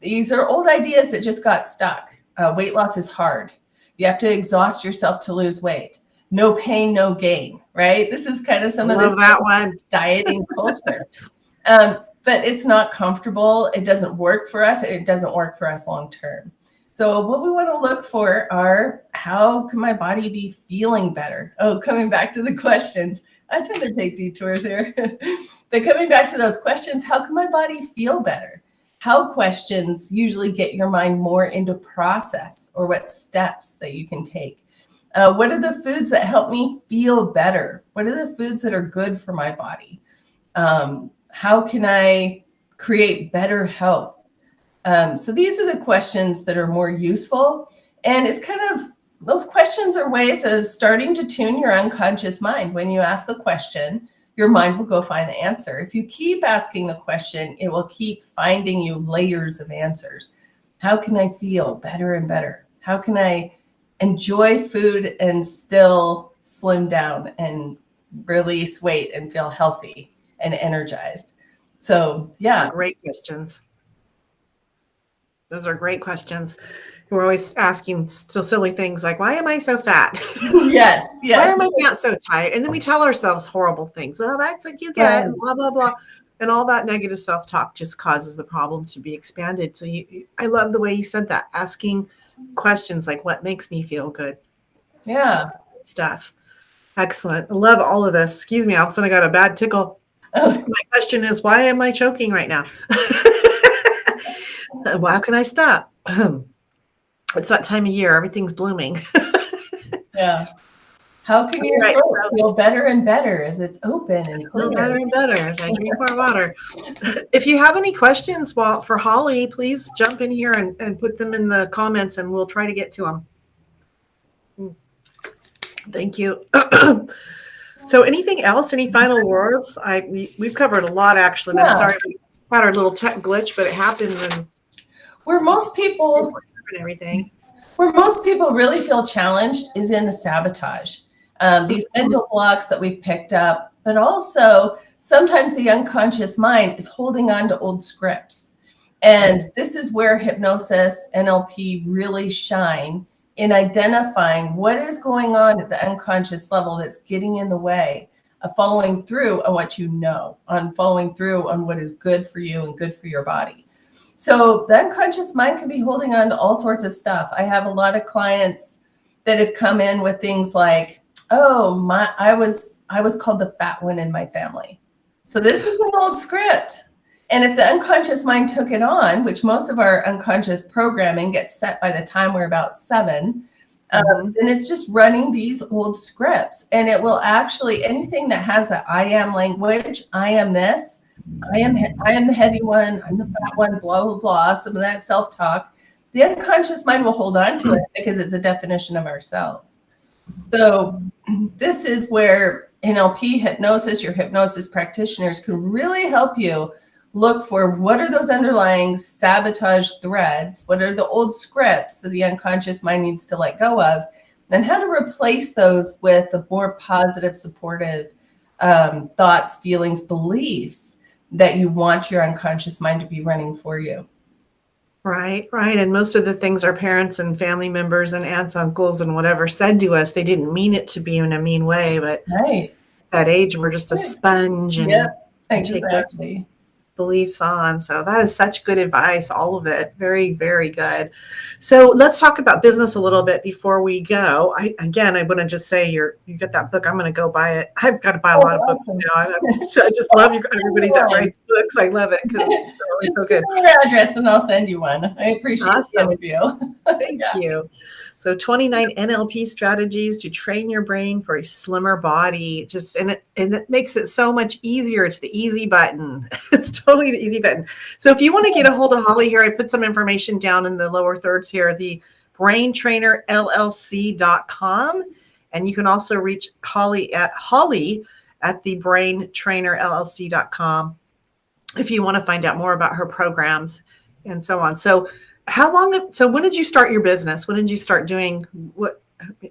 [SPEAKER 2] These are old ideas that just got stuck. Weight loss is hard. You have to exhaust yourself to lose weight. No pain, no gain, right? This is kind of some of this dieting culture. But it's not comfortable. It doesn't work for us. It doesn't work for us long term. So what we want to look for are, how can my body be feeling better? Oh, coming back to the questions. I tend to take detours here. But coming back to those questions, how can my body feel better? How questions usually get your mind more into process, or what steps that you can take. What are the foods that help me feel better? What are the foods that are good for my body? How can I create better health? So these are the questions that are more useful. And it's kind of, those questions are ways of starting to tune your unconscious mind. When you ask the question, your mind will go find the answer. If you keep asking the question, it will keep finding you layers of answers. How can I feel better and better? How can I enjoy food and still slim down and release weight and feel healthy and energized? So, yeah.
[SPEAKER 1] Great questions. Those are great questions. We're always asking still silly things like, why am I so fat?
[SPEAKER 2] Yes,
[SPEAKER 1] Why
[SPEAKER 2] yes.
[SPEAKER 1] are my pants so tight? And then we tell ourselves horrible things. Well, that's what you get,
[SPEAKER 2] Right.
[SPEAKER 1] and blah, blah, blah. And all that negative self-talk just causes the problem to be expanded. So I love the way you said that, asking questions like, what makes me feel good?
[SPEAKER 2] Yeah.
[SPEAKER 1] Stuff. Excellent. I love all of this. Excuse me, all of a sudden I got a bad tickle.
[SPEAKER 2] Oh,
[SPEAKER 1] My question is, why am I choking right now? How can I stop? It's that time of year. Everything's blooming.
[SPEAKER 2] yeah. How can your
[SPEAKER 1] Right.
[SPEAKER 2] throat
[SPEAKER 1] So
[SPEAKER 2] feel better and better as it's open and
[SPEAKER 1] feel better
[SPEAKER 2] clear?
[SPEAKER 1] and better as I drink more water. If you have any questions for Holly, please jump in here and put them in the comments and we'll try to get to them. Thank you. So anything else? Any final words? We've covered a lot, actually. And I'm sorry we had our little tech glitch, but it happened when
[SPEAKER 2] Where most people
[SPEAKER 1] and everything.
[SPEAKER 2] Where most people really feel challenged is in the sabotage. These mental blocks that we've picked up, but also sometimes the unconscious mind is holding on to old scripts. And this is where hypnosis, NLP really shine in identifying what is going on at the unconscious level that's getting in the way of following through on what you know, on following through on what is good for you and good for your body. So the unconscious mind can be holding on to all sorts of stuff. I have a lot of clients that have come in with things like, oh, I was called the fat one in my family. So this is an old script. And if the unconscious mind took it on, which most of our unconscious programming gets set by the time we're about 7, then it's just running these old scripts. And it will actually, anything that has the I am language, I am this, I am the heavy one, I'm the fat one, blah, blah, blah, some of that self-talk, the unconscious mind will hold on to it because it's a definition of ourselves. So this is where NLP hypnosis, your hypnosis practitioners can really help you look for what are those underlying sabotage threads, what are the old scripts that the unconscious mind needs to let go of, and how to replace those with the more positive, supportive thoughts, feelings, beliefs that you want your unconscious mind to be running for you.
[SPEAKER 1] Right. And most of the things our parents and family members and aunts, uncles, and whatever said to us, they didn't mean it to be in a mean way, but
[SPEAKER 2] right.
[SPEAKER 1] At that age, we're just a sponge and take those beliefs on. So that is such good advice, all of it. Very, very good. So let's talk about business a little bit before we go. I want to just say you got that book. I'm going to go buy it. I've got to buy a lot of books now. I just love everybody that writes books. I love it because it's always so good.
[SPEAKER 2] Give me your address and I'll send you one. I appreciate the interview.
[SPEAKER 1] Thank you. So 29 NLP strategies to train your brain for a slimmer body. And it makes it so much easier. It's the easy button. It's totally the easy button. So if you want to get a hold of Holly here, I put some information down in the lower thirds here, the braintrainerllc.com. And you can also reach Holly at the braintrainerllc.com if you want to find out more about her programs and so on. So when did you start your business? When did you start doing what?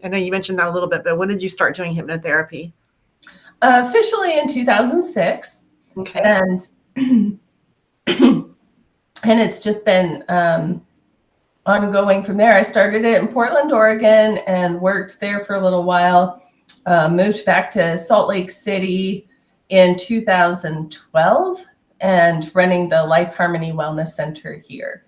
[SPEAKER 1] I know you mentioned that a little bit, but when did you start doing hypnotherapy?
[SPEAKER 2] Officially in 2006.
[SPEAKER 1] Okay.
[SPEAKER 2] And it's just been ongoing from there. I started it in Portland, Oregon, and worked there for a little while. Moved back to Salt Lake City in 2012 and running the Life Harmony Wellness Center here.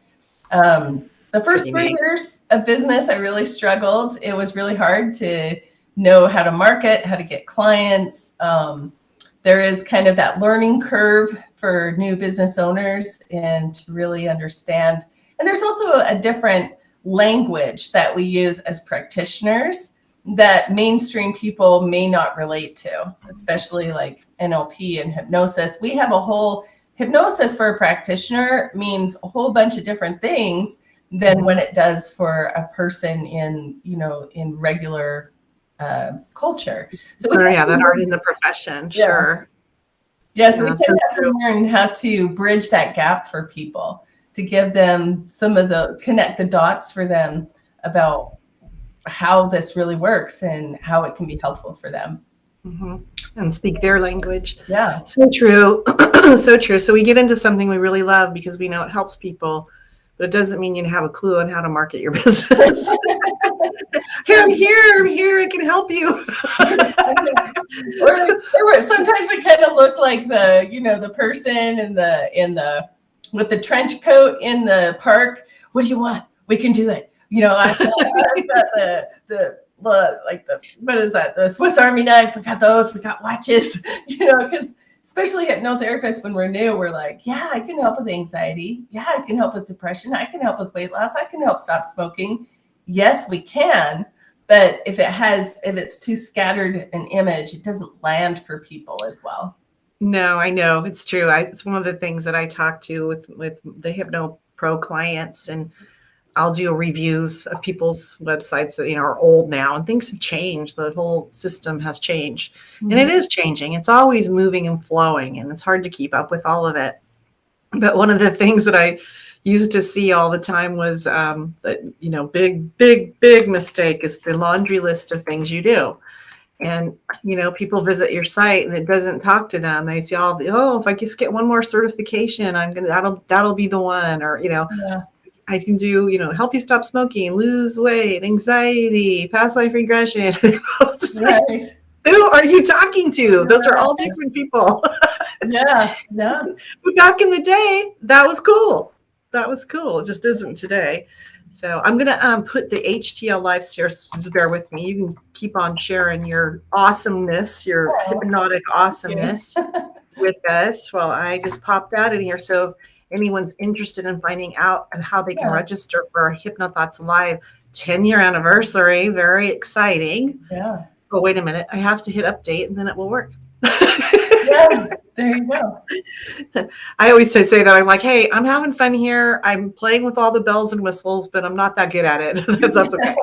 [SPEAKER 2] The first 3 years of business, I really struggled. It was really hard to know how to market, how to get clients. There is kind of that learning curve for new business owners and to really understand. And there's also a different language that we use as practitioners that mainstream people may not relate to, especially like NLP and hypnosis. We have a whole hypnosis for a practitioner means a whole bunch of different things than when it does for a person in regular culture. So
[SPEAKER 1] that aren't in the profession.
[SPEAKER 2] Yeah.
[SPEAKER 1] Sure.
[SPEAKER 2] Yes, we have to learn how to bridge that gap for people, to give them connect the dots for them about how this really works and how it can be helpful for them.
[SPEAKER 1] Mm-hmm. And speak their language.
[SPEAKER 2] Yeah.
[SPEAKER 1] So true. So true. So we get into something we really love because we know it helps people. but it doesn't mean you have a clue on how to market your business. Hey, I'm here, I can help you.
[SPEAKER 2] or sometimes we kind of look like the person in the with the trench coat in the park. What do you want? We can do it. I've got what is that? The Swiss Army knife. We got those. We got watches. Because especially hypnotherapists, when we're new, we're like, yeah, I can help with anxiety. Yeah, I can help with depression. I can help with weight loss. I can help stop smoking. Yes, we can. But if it's too scattered an image, it doesn't land for people as well.
[SPEAKER 1] No, I know it's true. It's one of the things that I talk to with the Hypno Pro clients, and I'll do reviews of people's websites that are old now, and things have changed. The whole system has changed, and it is changing. It's always moving and flowing, and it's hard to keep up with all of it. But one of the things that I used to see all the time was that big mistake is the laundry list of things you do. And people visit your site and it doesn't talk to them. They see if I just get one more certification, that'll be the one. Or I can do help you stop smoking, lose weight, anxiety, past life regression.
[SPEAKER 2] Right.
[SPEAKER 1] Who are you talking to? Those are all different people.
[SPEAKER 2] Yeah.
[SPEAKER 1] But back in the day, that was cool. It just isn't today. So I'm going to put the HTL live share. Just bear with me. You can keep on sharing your awesomeness, your hypnotic awesomeness with us while I just pop that in here. So if anyone's interested in finding out and how they can register for HypnoThoughts Live 10-year anniversary, very exciting.
[SPEAKER 2] Yeah.
[SPEAKER 1] But wait a minute. I have to hit update and then it will work.
[SPEAKER 2] Yeah, there you go.
[SPEAKER 1] I always say that. I'm like, hey, I'm having fun here. I'm playing with all the bells and whistles, but I'm not that good at it. That's okay.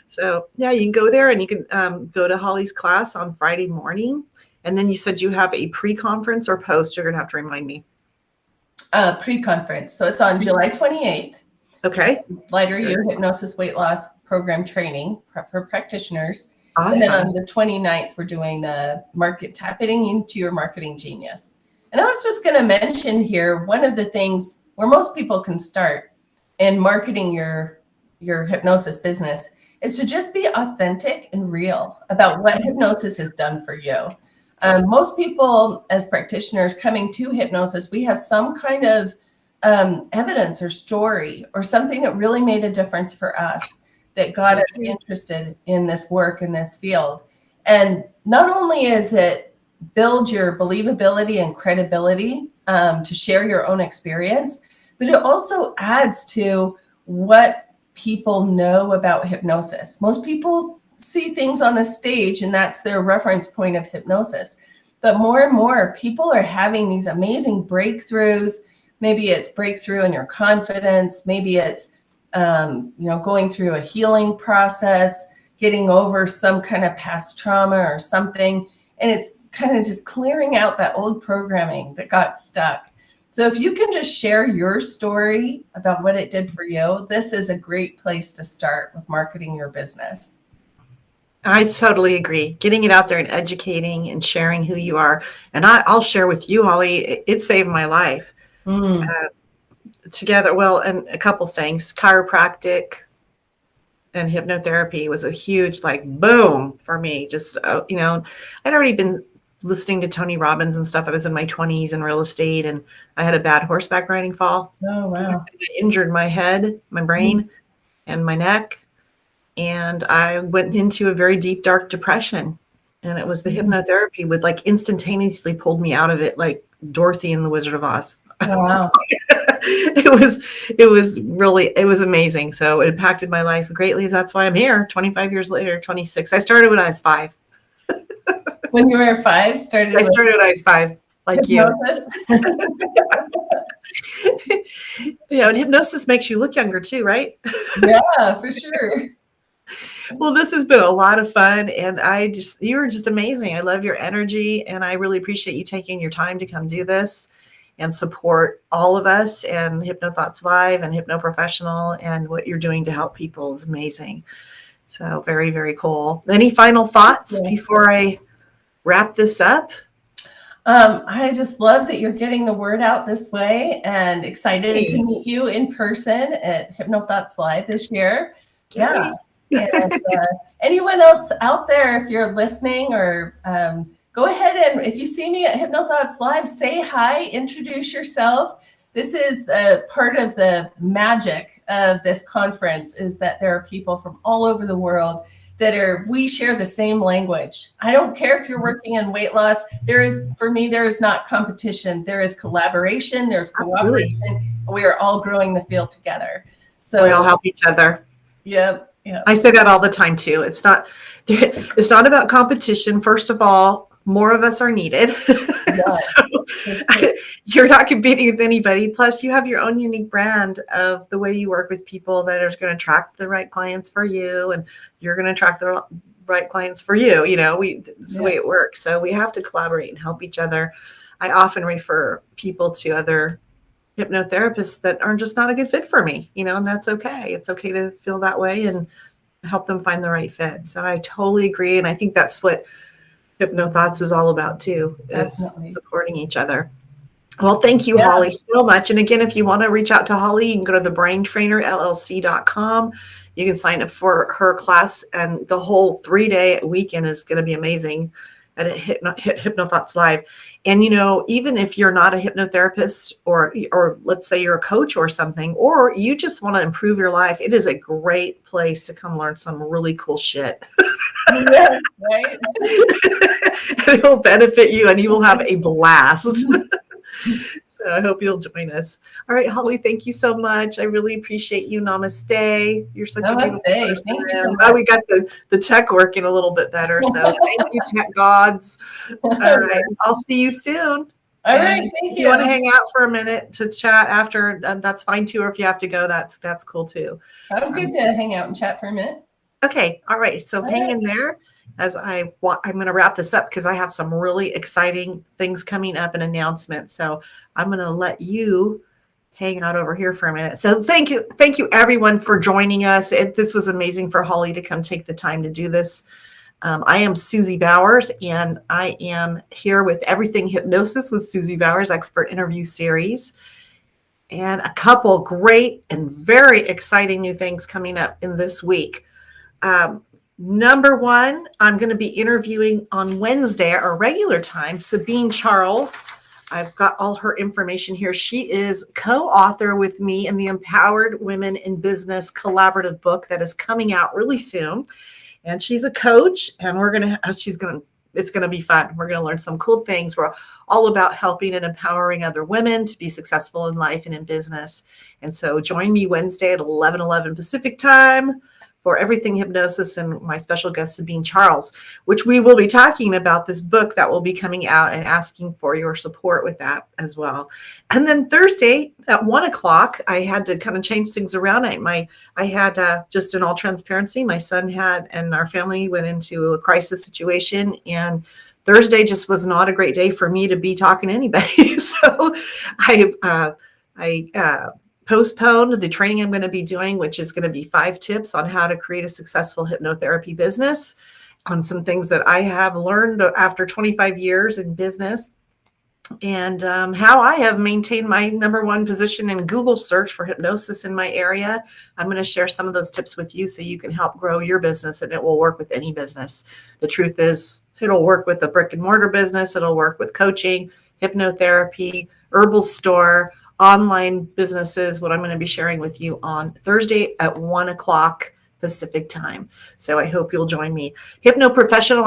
[SPEAKER 1] So yeah, you can go there and you can go to Holly's class on Friday morning. And then you said you have a pre-conference or post. You're going to have to remind me.
[SPEAKER 2] Pre-conference. So it's on July 28th.
[SPEAKER 1] Okay.
[SPEAKER 2] Lighter You Hypnosis Weight Loss Program Training for practitioners.
[SPEAKER 1] Awesome.
[SPEAKER 2] And then on the 29th, we're doing the tapping into your marketing genius. And I was just going to mention here, one of the things where most people can start in marketing your hypnosis business is to just be authentic and real about what hypnosis has done for you. Most people as practitioners coming to hypnosis, we have some kind of evidence or story or something that really made a difference for us, that got us interested in this work, in this field. And not only is it build your believability and credibility to share your own experience, but it also adds to what people know about hypnosis. Most people see things on the stage and that's their reference point of hypnosis. But more and more people are having these amazing breakthroughs. Maybe it's breakthrough in your confidence. Maybe it's going through a healing process, getting over some kind of past trauma or something. And it's kind of just clearing out that old programming that got stuck. So if you can just share your story about what it did for you, this is a great place to start with marketing your business.
[SPEAKER 1] I totally agree. Getting it out there and educating and sharing who you are. And I'll share with you, Holly, it saved my life. Together, and a couple things. Chiropractic and hypnotherapy was a huge boom for me. Just I'd already been listening to Tony Robbins and stuff. I was in my 20s in real estate, and I had a bad horseback riding fall.
[SPEAKER 2] Oh wow!
[SPEAKER 1] I injured my head, my brain, and my neck, and I went into a very deep, dark depression. And it was the hypnotherapy would instantaneously pulled me out of it, like Dorothy in the Wizard of Oz.
[SPEAKER 2] Oh, wow.
[SPEAKER 1] It was amazing. So it impacted my life greatly. That's why I'm here 25 years later, 26. I started when I was 5.
[SPEAKER 2] When you were 5, I started when
[SPEAKER 1] I was 5, like hypnosis. You. And hypnosis makes you look younger too, right?
[SPEAKER 2] Yeah, for sure.
[SPEAKER 1] Well, this has been a lot of fun, and you were just amazing. I love your energy, and I really appreciate you taking your time to come do this and support all of us and HypnoThoughts Live and HypnoProfessional, and what you're doing to help people is amazing. So very, very cool. Any final thoughts before I wrap this up?
[SPEAKER 2] I just love that you're getting the word out this way, and excited to meet you in person at HypnoThoughts Live this year. Yeah. And anyone else out there, if you're listening, or go ahead and if you see me at HypnoThoughts Live, say hi, introduce yourself. This is part of the magic of this conference, is that there are people from all over the world we share the same language. I don't care if you're working in weight loss. For me, there is not competition. There is collaboration, there's cooperation. Absolutely. We are all growing the field together. So
[SPEAKER 1] we all help each other.
[SPEAKER 2] Yep.
[SPEAKER 1] I say that all the time too. It's not about competition. First of all, more of us are needed. So you're not competing with anybody. Plus, you have your own unique brand of the way you work with people that are going to attract the right clients for you, and you're going to attract the right clients for you. It's the way it works. So we have to collaborate and help each other. I often refer people to other hypnotherapists that are just not a good fit for me, and that's okay. It's okay to feel that way and help them find the right fit. So I totally agree. And I think that's what HypnoThoughts is all about too, is supporting each other. Well, thank you, Holly, so much. And again, if you want to reach out to Holly, you can go to thebraintrainerllc.com. You can sign up for her class, and the whole 3-day weekend is going to be amazing at HypnoThoughts Live. And, even if you're not a hypnotherapist, or let's say you're a coach or something, or you just want to improve your life, it is a great place to come learn some really cool shit.
[SPEAKER 2] Yeah, right.
[SPEAKER 1] It will benefit you, and you will have a blast. So I hope you'll join us. All right, Holly, thank you so much. I really appreciate you. Namaste. You're such a beautiful person.
[SPEAKER 2] Thank you so much.
[SPEAKER 1] We got the tech working a little bit better. So thank you, tech gods. All right. I'll see you soon.
[SPEAKER 2] All right. Thank you.
[SPEAKER 1] If you want to hang out for a minute to chat after, that's fine too. Or if you have to go, that's cool too.
[SPEAKER 2] I'm good to hang out and chat for a minute.
[SPEAKER 1] Okay. All right. So hang in there as I'm going to wrap this up, because I have some really exciting things coming up and announcements. So I'm going to let you hang out over here for a minute. So thank you everyone for joining us. This was amazing for Holly to come take the time to do this. I am Susie Bowers, and I am here with Everything Hypnosis with Susie Bowers expert interview series, and a couple great and very exciting new things coming up in this week. Number one, I'm going to be interviewing on Wednesday at our regular time, Sabine Charles. I've got all her information here. She is co-author with me in the Empowered Women in Business collaborative book that is coming out really soon. And she's a coach, and it's going to be fun. We're going to learn some cool things. We're all about helping and empowering other women to be successful in life and in business. And so join me Wednesday at 11:11 Pacific time for Everything Hypnosis, and my special guest, Sabine Charles, which we will be talking about this book that will be coming out and asking for your support with that as well. And then Thursday at 1:00, I had to kind of change things around. I had, just in all transparency, my son and our family went into a crisis situation, and Thursday just was not a great day for me to be talking to anybody. So I postponed the training I'm going to be doing, which is going to be 5 tips on how to create a successful hypnotherapy business, on some things that I have learned after 25 years in business, and how I have maintained my #1 position in Google search for hypnosis in my area. I'm going to share some of those tips with you so you can help grow your business, and it will work with any business. The truth is, it'll work with a brick and mortar business. It'll work with coaching, hypnotherapy, herbal store, online businesses, what I'm going to be sharing with you on Thursday at 1:00 Pacific time. So I hope you'll join me. HypnoProfessional,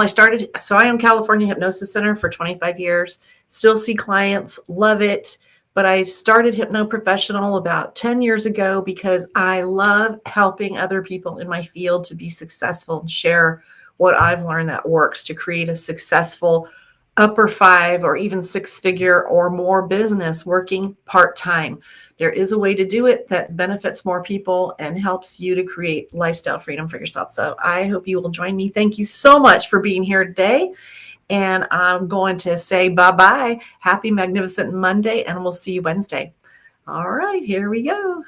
[SPEAKER 1] I am California Hypnosis Center for 25 years, still see clients, love it. But I started HypnoProfessional about 10 years ago because I love helping other people in my field to be successful and share what I've learned that works to create a successful upper 5 or even 6-figure or more business working part-time. There is a way to do it that benefits more people and helps you to create lifestyle freedom for yourself. So I hope you will join me. Thank you so much for being here today. And I'm going to say bye-bye. Happy Magnificent Monday, and we'll see you Wednesday. All right, here we go.